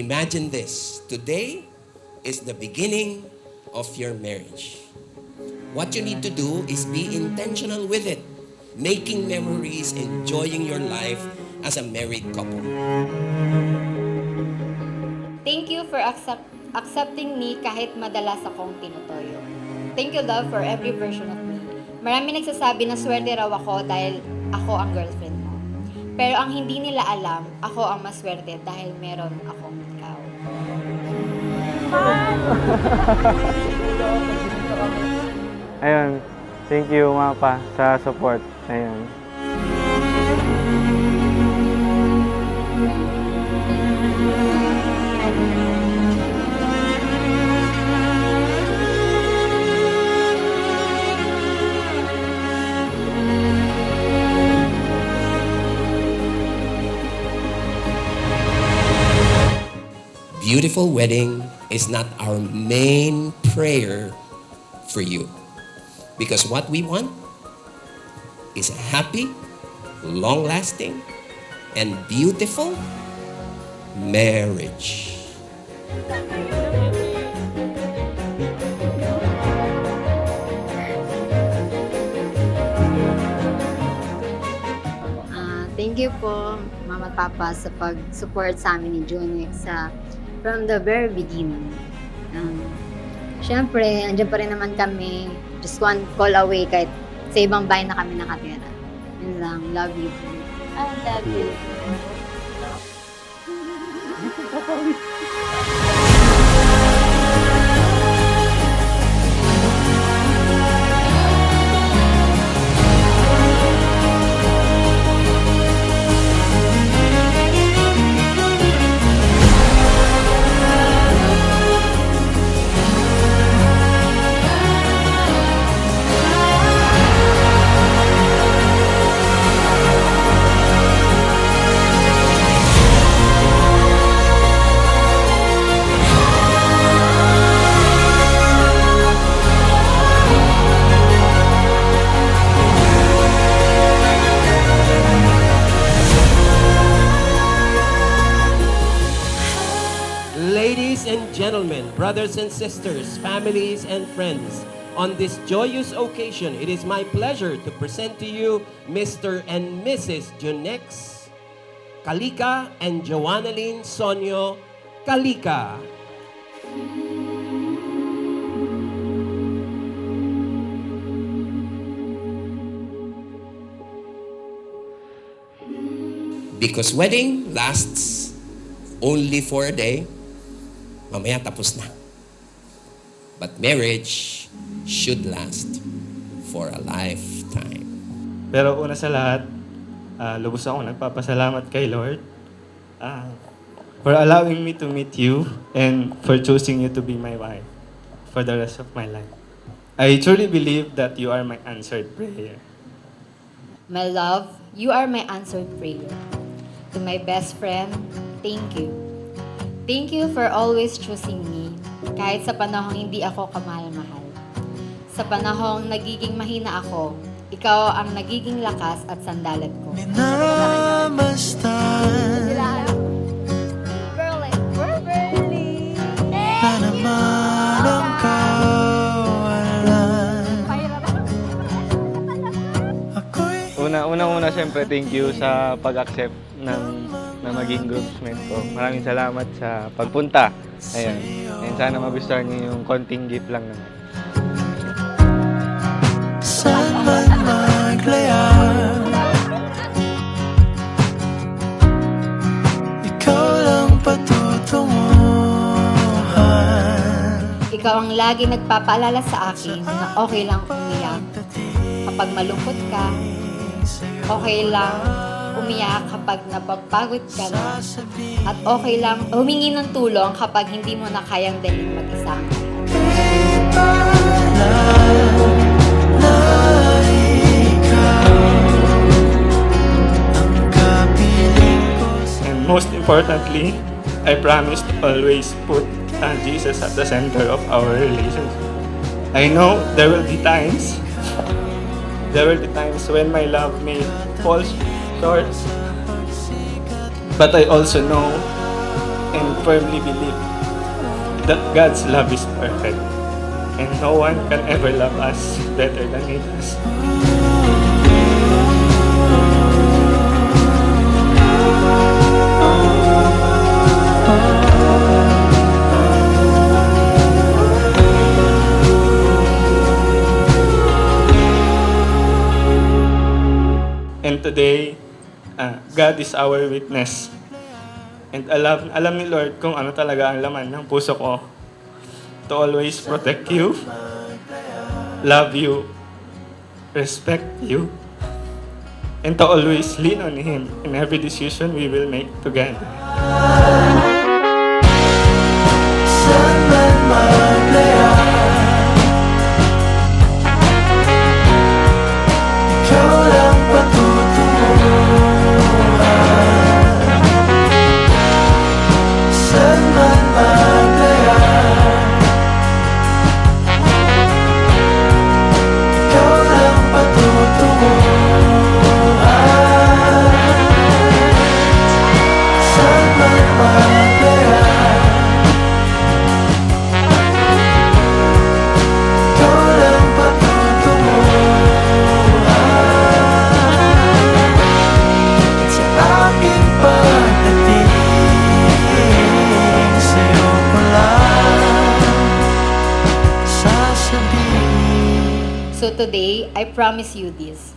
Imagine this. Today is the beginning of your marriage. What you need to do is be intentional with it, making memories, enjoying your life as a married couple. Thank you for accepting me kahit madalas akong tinutoyo. Thank you, love, for every version of me. Marami nagsasabi na swerte raw ako dahil ako ang girlfriend mo. Pero ang hindi nila alam, ako ang maswerte dahil meron akong ikaw. Ayun, thank you mga pa sa support. Ayun. Beautiful wedding is not our main prayer for you. Because what we want is a happy, long-lasting, and beautiful marriage. Thank you po, Mama at Papa, sa pag-support sa amin ni Junix from the very beginning. Siyempre, andyan pa rin naman kami, just one call away kahit sa ibang bahay na kami nakatira. Yun lang, love you. I love you. Ladies and gentlemen, brothers and sisters, families and friends, on this joyous occasion, it is my pleasure to present to you Mr. and Mrs. Junex Kalika and Joannaline Sonyo Kalika. Because wedding lasts only for a day, mamaya tapos na. But marriage should last for a lifetime. Pero una sa lahat, lubos ako nagpapasalamat kay Lord for allowing me to meet you and for choosing you to be my wife for the rest of my life. I truly believe that you are my answered prayer. My love, you are my answered prayer. To my best friend, thank you. Thank you for always choosing me, kahit sa panahong hindi ako kamahal-mahal. Sa panahong nagiging mahina ako, ikaw ang nagiging lakas at sandalan ko. Minamastan na naman ang kawalan. Una, syempre, thank you sa pag-accept na maging groomsmen ko. Maraming salamat sa pagpunta. Ayan. And sana magustuhan niyo yung konting gift lang naman. Saan man maglaya, ikaw lang patutunguhan. Ikaw ang lagi nagpapaalala sa akin na okay lang umiyak. Kapag malungkot ka, okay lang umiyak kapag napapagod ka na. At okay lang humingi ng tulong kapag hindi mo na kayang dalhin mag-isa ang And most importantly, I promise to always put Jesus at the center of our relationship. I know there will be times when my love may fall short, but I also know and firmly believe that God's love is perfect and no one can ever love us better than He does. And today, God is our witness. And alam ni Lord kung ano talaga ang laman ng puso ko. To always protect you, love you, respect you, and to always lean on Him in every decision we will make together. Saan man maglaya, ikaw lang patutunguhan. Saan man maglaya, ikaw lang patutunguhan. Saan man maglaya, ikaw lang patutunguhan. At sa aking pagdating, sa'yo ko lang sasabihin. So today, I promise you this.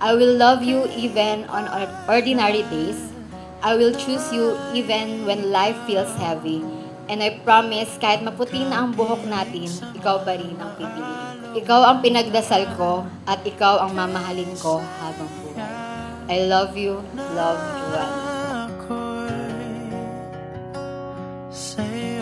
I will love you even on ordinary days. I will choose you even when life feels heavy. And I promise, kahit maputi na ang buhok natin, ikaw pa rin ang pipiliin. Ikaw ang pinagdasal ko at ikaw ang mamahalin ko habang buhay. I love you, Joanne. Ako'y sa'yo